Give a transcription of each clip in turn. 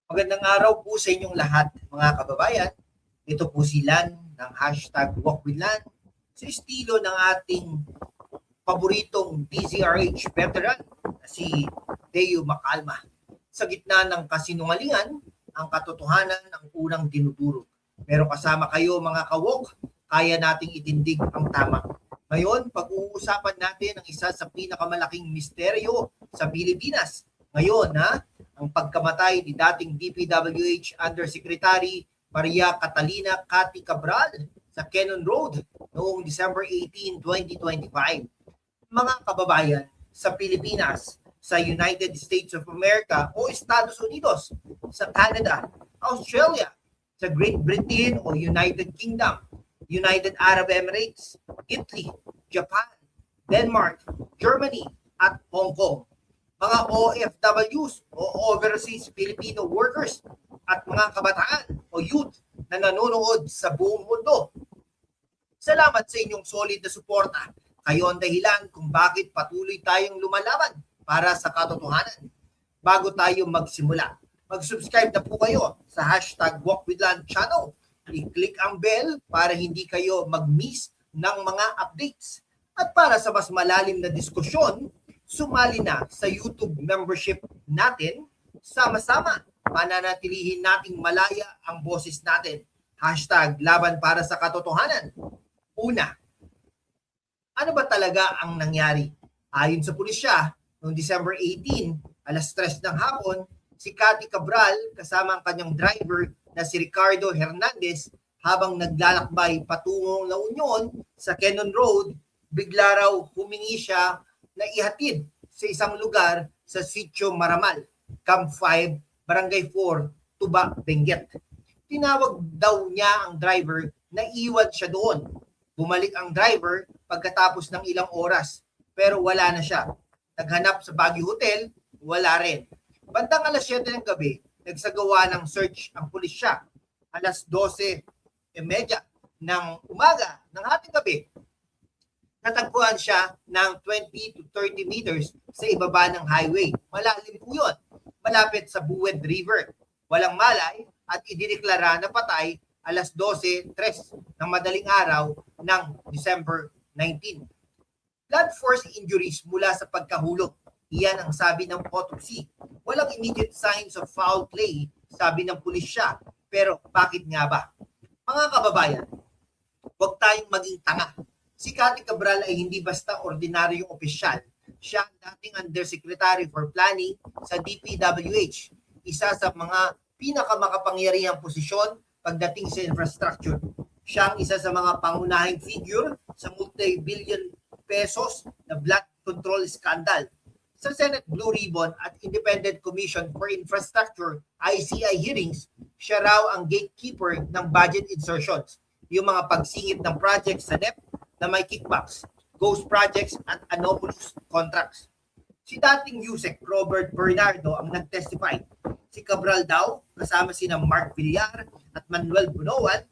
Magandang araw po sa inyong lahat, mga kababayan. Ito po si Lan ng #WalkWithLan sa estilo ng ating paboritong DZRH veteran na si Deo Macalma. Sa gitna ng kasinungalingan, ang katotohanan ang unang dinudurog. Pero kasama kayo mga kawok, kaya nating itindig ang tama. Ngayon, pag-uusapan natin ang isa sa pinakamalaking misteryo sa Pilipinas. Ngayon, ang pagkamatay ni dating DPWH Undersecretary Maria Catalina Cathy Cabral sa Cannon Road noong December 18, 2025. Mga kababayan, sa Pilipinas, sa United States of America o Estados Unidos, sa Canada, Australia, sa Great Britain o United Kingdom, United Arab Emirates, Italy, Japan, Denmark, Germany, at Hong Kong. Mga OFWs o Overseas Filipino Workers at mga kabataan o youth na nanonood sa buong mundo. Salamat sa inyong solid na suporta. Kayo ang dahilan kung bakit patuloy tayong lumalaban para sa katotohanan. Bago tayo magsimula, mag-subscribe na po kayo sa #WalkWithLan channel. I-click ang bell para hindi kayo mag-miss ng mga updates. At para sa mas malalim na diskusyon, sumali na sa YouTube membership natin. Sama-sama, pananatilihin nating malaya ang boses natin. #laban para sa katotohanan. Una, ano ba talaga ang nangyari? Ayon sa pulisya, noong December 18, alas 3 ng hapon, si Cathy Cabral kasama ang kanyang driver na si Ricardo Hernandez habang naglalakbay patungong La Union sa Cannon Road, bigla raw humingi siya na ihatid sa isang lugar sa Sitio Maramal, Camp 5, Barangay 4, Tuba, Benguet. Tinawag daw niya ang driver na iwan siya doon. Bumalik ang driver pagkatapos ng ilang oras pero wala na siya. Naghanap sa Baguio Hotel, wala rin. Bandang alas 7 ng gabi, nagsagawa ng search ang pulisya. Alas 12:30 ng umaga ng hating gabi, natagpuan siya ng 20 to 30 meters sa ibaba ng highway. Malalim po yun, malapit sa Buwed River. Walang malay at idineklara na patay alas 12:03 ng madaling araw ng December 19. Blood force injuries mula sa pagkahulog. Iyan ang sabi ng autopsy. Walang immediate signs of foul play, sabi ng pulisya. Pero bakit nga ba? Mga kababayan, huwag tayong maging tanga. Si Cathy Cabral ay hindi basta ordinaryong opisyal. Siya ang dating Undersecretary for Planning sa DPWH. Isa sa mga pinakamakapangyarihang posisyon pagdating sa infrastructure. Siya ang isa sa mga pangunahing figure sa multi-billion pesos na blood control scandal. Sa Senate Blue Ribbon at Independent Commission for Infrastructure ICI hearings, siya raw ang gatekeeper ng budget insertions, yung mga pagsingit ng projects sa NEP na may kickbacks, ghost projects at anomalous contracts. Si dating USEC Robert Bernardo ang nag-testify. Si Cabral daw, kasama sina Mark Villar at Manuel Bunoan,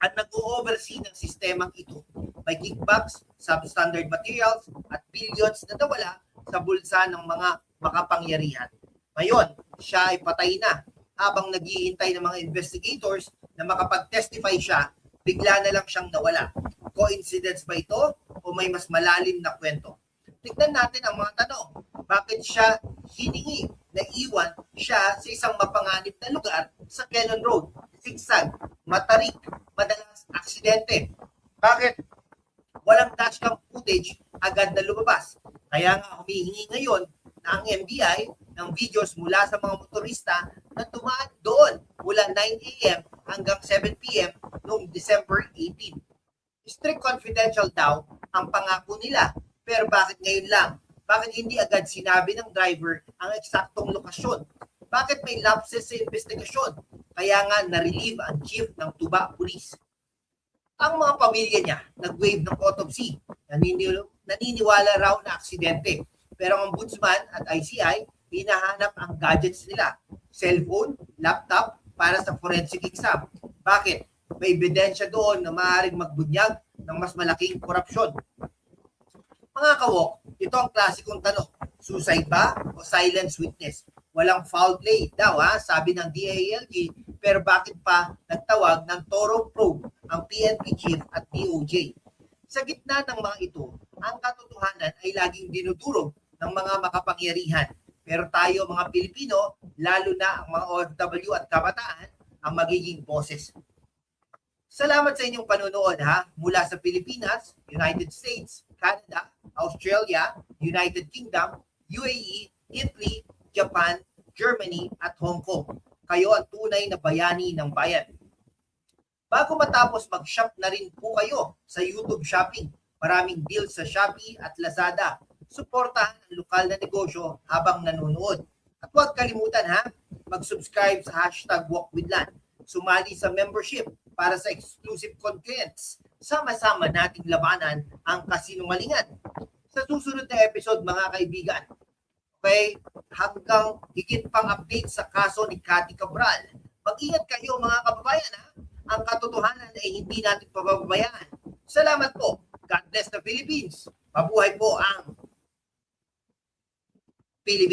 at nag-o-oversee ng sistemang ito. May kickbacks, substandard materials, at billions na nawala sa bulsa ng mga makapangyarihan. Ngayon, siya ay patay na. Habang naghihintay ng mga investigators na makapag-testify siya, bigla na lang siyang nawala. Coincidence ba ito o may mas malalim na kwento? Tignan natin ang mga tanong. Bakit siya hiningi na iwan siya sa isang mapanganib na lugar sa Cannon Road? Sigsag, matarik, madalas aksidente. Bakit walang dashcam footage agad na lumabas? Kaya nga humihingi ngayon na ang NBI ng videos mula sa mga motorista na dumaan doon mula 9 a.m. hanggang 7 p.m. noong December 18. Strict confidential daw ang pangako nila. Pero bakit ngayon lang? Bakit hindi agad sinabi ng driver ang eksaktong lokasyon? Bakit may lapses sa investigasyon? Kaya nga na-relieve ang chief ng Tuba Police. Ang mga pamilya niya nag-wave ng autopsy. Naniniwala raw na aksidente. Pero ang ombudsman at ICI, hinahanap ang gadgets nila. Cellphone, laptop, para sa forensic exam. Bakit? May ebidensya doon na maaaring magbunyag ng mas malaking korupsyon. Mga kawok, ito ang klasikong tanong. Suicide ba o silence witness? walang foul play daw sabi ng DILG, pero bakit pa nagtawag ng thorough probe ang PNP chief at DOJ? Sa gitna ng mga ito, ang katotohanan ay laging dinudurog ng mga makapangyarihan. Pero tayo mga Pilipino, lalo na ang mga OFW at kabataan, ang magiging boses. Salamat sa inyong panonood mula sa Pilipinas, United States, Canada, Australia, United Kingdom, UAE, Italy, Japan, Germany at Hong Kong. Kayo ang tunay na bayani ng bayan. Bago matapos mag-shop na rin po kayo sa YouTube Shopping. Maraming deals sa Shopee at Lazada. Suportahan ang lokal na negosyo habang nanonood. At huwag kalimutan mag-subscribe sa #WalkWithLan. Sumali sa membership para sa exclusive contents. Sama-sama nating labanan ang kasinungalingan. Sa susunod na episode mga kaibigan, okay, hanggang higit pang update sa kaso ni Cathy Cabral. Mag-ingat kayo mga kababayan Ang katotohanan ay hindi natin pababayaan. Salamat po. God bless the Philippines. Mabuhay po ang Pilipinas.